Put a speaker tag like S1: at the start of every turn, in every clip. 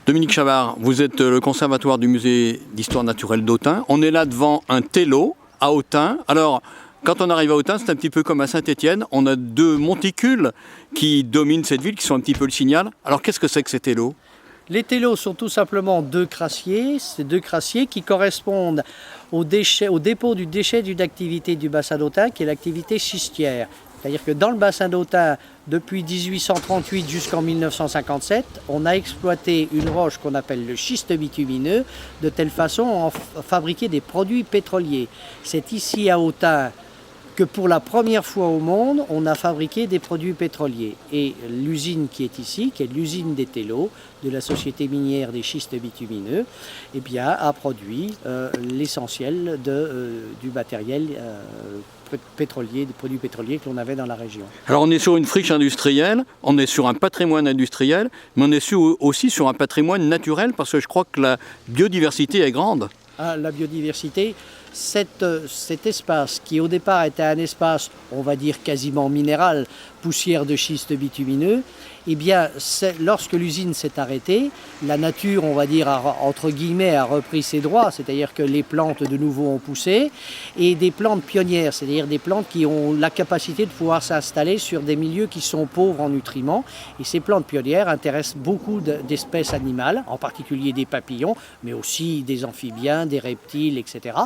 S1: Dominique Chavard, vous êtes le conservatoire du musée d'histoire naturelle d'Autun. On est là devant un télo à Autun. Alors, quand on arrive à Autun, c'est un petit peu comme à Saint-Étienne. On a deux monticules qui dominent cette ville, qui sont un petit peu le signal. Alors, qu'est-ce que c'est que ces télos ?
S2: Les télos sont tout simplement deux crassiers. Ces deux crassiers qui correspondent au dépôt du déchet d'une activité du bassin d'Autun, qui est l'activité schistière. C'est-à-dire que dans le bassin d'Autun, depuis 1838 jusqu'en 1957, on a exploité une roche qu'on appelle le schiste bitumineux, de telle façon à fabriquer des produits pétroliers. C'est ici à Autun que pour la première fois au monde, on a fabriqué des produits pétroliers. Et l'usine qui est ici, qui est l'usine des télos, de la société minière des schistes bitumineux, eh bien, a produit l'essentiel du matériel pétrolier, des produits pétroliers que l'on avait dans la région.
S1: Alors on est sur une friche industrielle, on est sur un patrimoine industriel, mais on est aussi sur un patrimoine naturel parce que je crois que la biodiversité est grande.
S2: Ah, la biodiversité, cet espace qui au départ était un espace, on va dire quasiment minéral, poussière de schiste bitumineux, eh bien, lorsque l'usine s'est arrêtée, la nature, on va dire, entre guillemets, a repris ses droits, c'est-à-dire que les plantes de nouveau ont poussé, et des plantes pionnières, c'est-à-dire des plantes qui ont la capacité de pouvoir s'installer sur des milieux qui sont pauvres en nutriments. Et ces plantes pionnières intéressent beaucoup d'espèces animales, en particulier des papillons, mais aussi des amphibiens, des reptiles, etc.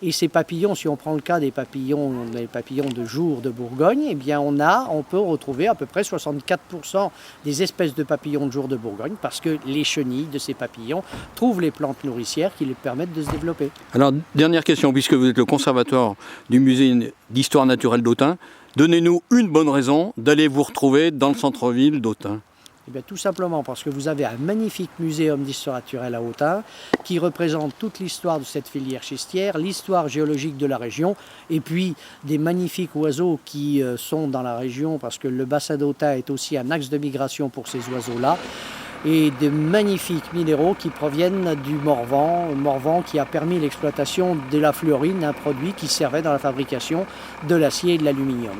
S2: Et ces papillons, si on prend le cas des papillons de jour de Bourgogne, eh bien on peut retrouver à peu près 64% des espèces de papillons de jour de Bourgogne parce que les chenilles de ces papillons trouvent les plantes nourricières qui les permettent de se développer.
S1: Alors, dernière question, puisque vous êtes le conservateur du musée d'histoire naturelle d'Autun, donnez-nous une bonne raison d'aller vous retrouver dans le centre-ville d'Autun.
S2: Eh bien, tout simplement parce que vous avez un magnifique muséum d'histoire naturelle à Autun qui représente toute l'histoire de cette filière schistière, l'histoire géologique de la région et puis des magnifiques oiseaux qui sont dans la région parce que le bassin d'Autun est aussi un axe de migration pour ces oiseaux-là et de magnifiques minéraux qui proviennent du Morvan qui a permis l'exploitation de la fluorine, un produit qui servait dans la fabrication de l'acier et de l'aluminium.